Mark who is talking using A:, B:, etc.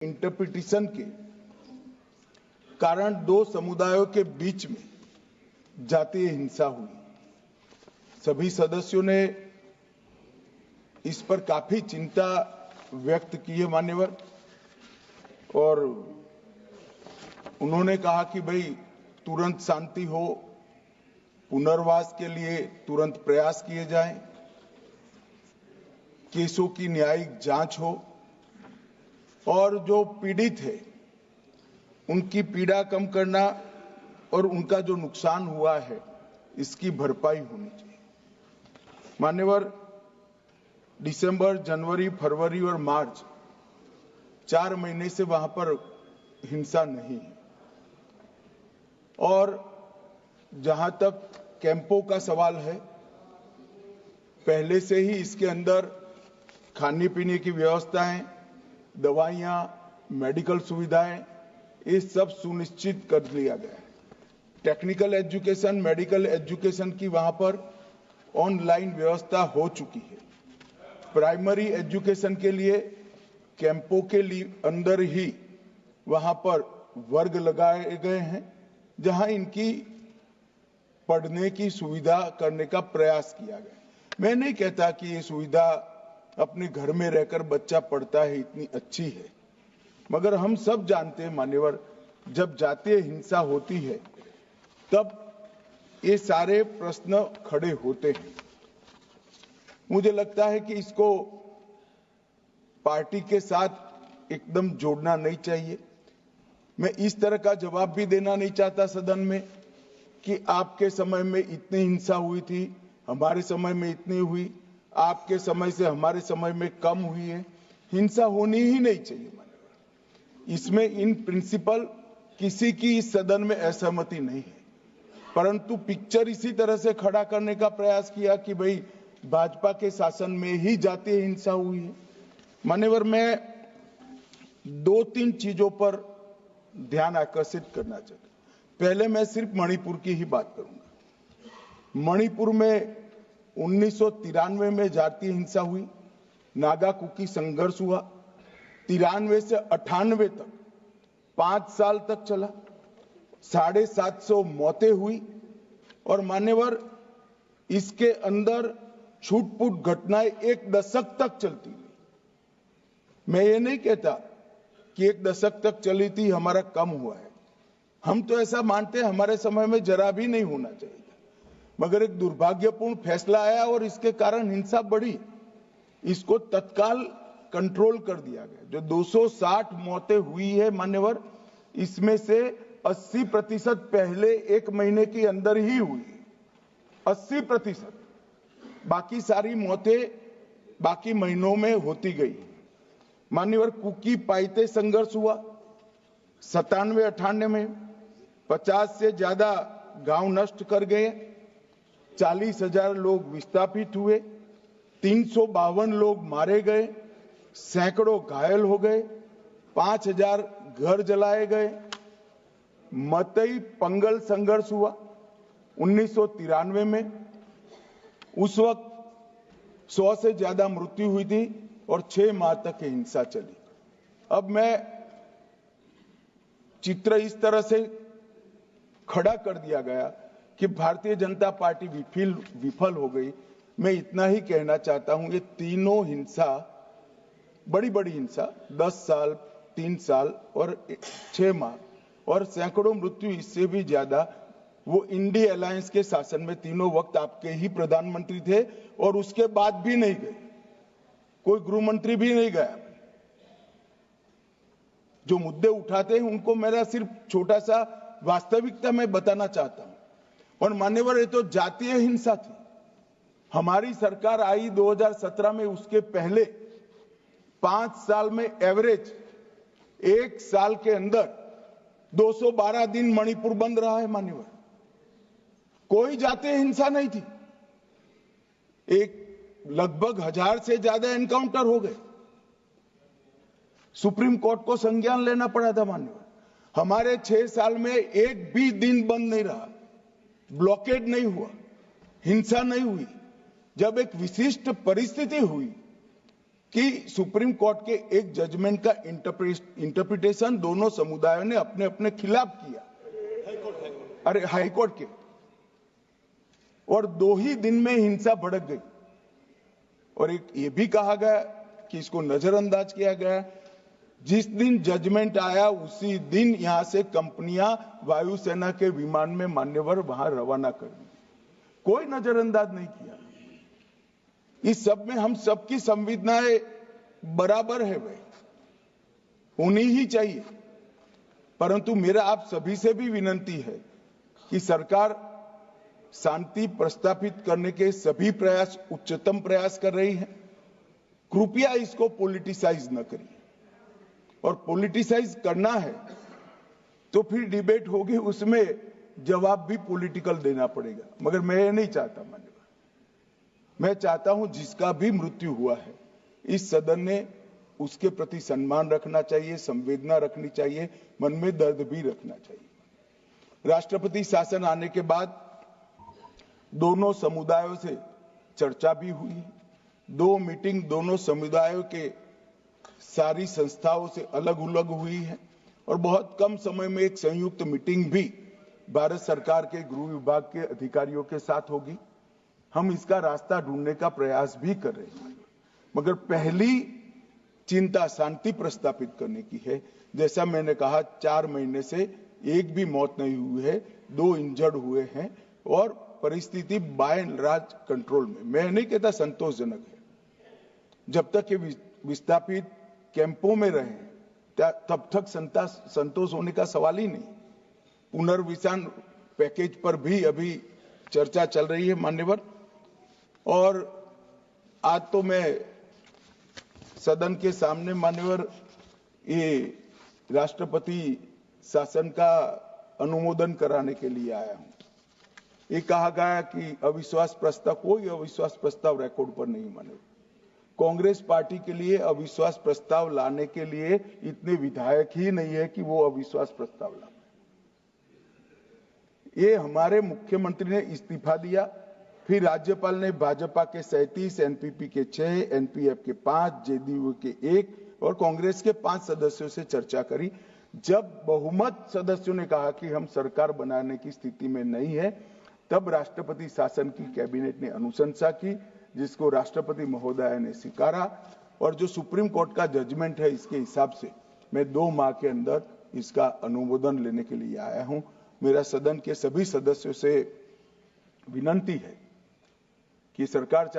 A: Interpretation के कारण दो समुदायों के बीच में जातीय हिंसा हुई। सभी सदस्यों ने इस पर काफी चिंता व्यक्त की है मान्यवर, और उन्होंने कहा कि भाई तुरंत शांति हो, पुनर्वास के लिए तुरंत प्रयास किए जाएं, केसों की न्यायिक जांच हो और जो पीड़ित है उनकी पीड़ा कम करना और उनका जो नुकसान हुआ है इसकी भरपाई होनी चाहिए। मान्यवर, दिसंबर, जनवरी, फरवरी और मार्च 4 महीने से वहां पर हिंसा नहीं है, और जहां तक कैंपों का सवाल है, पहले से ही इसके अंदर खाने पीने की व्यवस्थाएं, दवाइयां, मेडिकल सुविधाएं, ये सब सुनिश्चित कर लिया गया है। टेक्निकल एजुकेशन, मेडिकल एजुकेशन की वहां पर ऑनलाइन व्यवस्था हो चुकी है। प्राइमरी एजुकेशन के लिए कैंपों के लिए अंदर ही वहां पर वर्ग लगाए गए हैं, जहां इनकी पढ़ने की सुविधा करने का प्रयास किया गया। मैं नहीं कहता कि ये सुविधा अपने घर में रहकर बच्चा पढ़ता है इतनी अच्छी है, मगर हम सब जानते हैं मान्यवर, जब जातीय हिंसा होती है तब ये सारे प्रश्न खड़े होते हैं। मुझे लगता है कि इसको पार्टी के साथ एकदम जोड़ना नहीं चाहिए। मैं इस तरह का जवाब भी देना नहीं चाहता सदन में कि आपके समय में इतनी हिंसा हुई थी, हमारे समय में इतनी हुई, आपके समय से हमारे समय में कम हुई है। हिंसा होनी ही नहीं चाहिए। इसमें इन प्रिंसिपल किसी की इस सदन में असहमति नहीं है, परंतु पिक्चर इसी तरह से खड़ा करने का प्रयास किया कि भाई भाजपा के शासन में ही जातीय हिंसा हुई है। मान्यवर, मैं 2-3 चीजों पर ध्यान आकर्षित करना चाहता हूं। पहले मैं सिर्फ मणिपुर की ही बात करूंगा। मणिपुर में 1993 में जातीय हिंसा हुई, नागा कुकी संघर्ष हुआ। 93 से 98 तक 5 साल तक चला, 750 मौतें हुई, और मान्यवर इसके अंदर छूट-फूट घटनाएं 1 दशक तक चलती रही। मैं ये नहीं कहता कि 1 दशक तक चली थी हमारा कम हुआ है, हम तो ऐसा मानते हैं हमारे समय में जरा भी नहीं होना चाहिए, मगर एक दुर्भाग्यपूर्ण फैसला आया और इसके कारण हिंसा बढ़ी। इसको तत्काल कंट्रोल कर दिया गया। जो 260 मौतें हुई है मान्यवर, इसमें से 80% पहले 1 महीने के अंदर ही हुई, 80%। बाकी सारी मौतें बाकी महीनों में होती गई। मान्यवर, कुकी पाइते संघर्ष हुआ 97-98 में, 50 से ज्यादा गांव नष्ट कर गए, 40,000 लोग विस्थापित हुए, 352 लोग मारे गए, सैकड़ों घायल हो गए, 5,000 घर जलाए गए। मतई पंगल संघर्ष हुआ 1993 में, उस वक्त 100 से ज्यादा मृत्यु हुई थी और 6 माह तक हिंसा चली। अब मैं चित्र इस तरह से खड़ा कर दिया गया कि भारतीय जनता पार्टी विफल हो गई। मैं इतना ही कहना चाहता हूं, ये तीनों हिंसा, बड़ी बड़ी हिंसा, 10 साल, 3 साल और 6 माह और सैकड़ों मृत्यु, इससे भी ज्यादा, वो इंडिया अलायंस के शासन में तीनों वक्त आपके ही प्रधानमंत्री थे और उसके बाद भी नहीं गए, कोई गृह मंत्री भी नहीं गया। जो मुद्दे उठाते हैं उनको मेरा सिर्फ छोटा सा वास्तविकता में बताना चाहता हूं। और मान्यवर, ये तो जातीय हिंसा थी। हमारी सरकार आई 2017 में, उसके पहले 5 साल में एवरेज 1 साल के अंदर 212 दिन मणिपुर बंद रहा है मान्यवर, कोई जातीय हिंसा नहीं थी। लगभग 1000 से ज्यादा एनकाउंटर हो गए, सुप्रीम कोर्ट को संज्ञान लेना पड़ा था मान्यवर। हमारे 6 साल में एक भी दिन बंद नहीं रहा, ब्लॉकेड नहीं हुआ, हिंसा नहीं हुई। जब एक विशिष्ट परिस्थिति हुई कि सुप्रीम कोर्ट के एक जजमेंट का इंटरप्रिटेशन दोनों समुदायों ने अपने अपने खिलाफ किया, अरे हाईकोर्ट के, और 2 ही दिन में हिंसा भड़क गई। और एक ये भी कहा गया कि इसको नजरअंदाज किया गया। जिस दिन जजमेंट आया उसी दिन यहां से कंपनियां वायुसेना के विमान में मान्यवर वहां रवाना कर दी, कोई नजरअंदाज नहीं किया। इस सब में हम सबकी संवेदनाएं बराबर है, वे होनी ही चाहिए। परंतु मेरा आप सभी से भी विनती है कि सरकार शांति प्रस्थापित करने के सभी प्रयास, उच्चतम प्रयास कर रही है। कृपया इसको पॉलिटिसाइज न करिए, और पॉलिटिसाइज करना है तो फिर डिबेट होगी, उसमें जवाब भी पॉलिटिकल देना पड़ेगा। मगर मैं ये नहीं चाहता मान्यवर, मैं चाहता हूं जिसका भी मृत्यु हुआ है इस सदन ने उसके प्रति सम्मान रखना चाहिए, संवेदना रखनी चाहिए, मन में दर्द भी रखना चाहिए। राष्ट्रपति शासन आने के बाद दोनों समुदायों से चर्चा भी हुई, 2 मीटिंग दोनों समुदायों के सारी संस्थाओं से अलग अलग हुई है, और बहुत कम समय में एक संयुक्त मीटिंग भी भारत सरकार के गृह विभाग के अधिकारियों के साथ होगी। हम इसका रास्ता ढूंढने का प्रयास भी कर रहे हैं, मगर पहली चिंता शांति प्रस्थापित करने की है। जैसा मैंने कहा, 4 महीने से एक भी मौत नहीं हुई है, 2 इंजर्ड हुए हैं, और परिस्थिति बाय एंड लार्ज कंट्रोल में। मैं नहीं कहता संतोषजनक है, जब तक ये विस्थापित कैंपों में रहे तब तक संतोष होने का सवाल ही नहीं। पुनर्विसान पैकेज पर भी अभी चर्चा चल रही है मान्यवर, और आज तो मैं सदन के सामने मान्यवर ये राष्ट्रपति शासन का अनुमोदन कराने के लिए आया हूं। ये कहा गया कि अविश्वास प्रस्ताव, कोई अविश्वास प्रस्ताव रिकॉर्ड पर नहीं मान्यवर। कांग्रेस पार्टी के लिए अविश्वास प्रस्ताव लाने के लिए इतने विधायक ही नहीं है कि वो अविश्वास प्रस्ताव ला। ये हमारे मुख्यमंत्री ने इस्तीफा दिया, फिर राज्यपाल ने भाजपा के 37, एनपीपी के 6, एनपीएफ के 5, जेडीयू के 1 और कांग्रेस के 5 सदस्यों से चर्चा करी। जब बहुमत सदस्यों ने कहा कि हम सरकार बनाने की स्थिति में नहीं है, तब राष्ट्रपति शासन की कैबिनेट ने अनुशंसा की, जिसको राष्ट्रपति महोदय ने स्वीकारा, और जो सुप्रीम कोर्ट का जजमेंट है इसके हिसाब से मैं 2 माह के अंदर इसका अनुमोदन लेने के लिए आया हूं। मेरा सदन के सभी सदस्यों से विनती है कि सरकार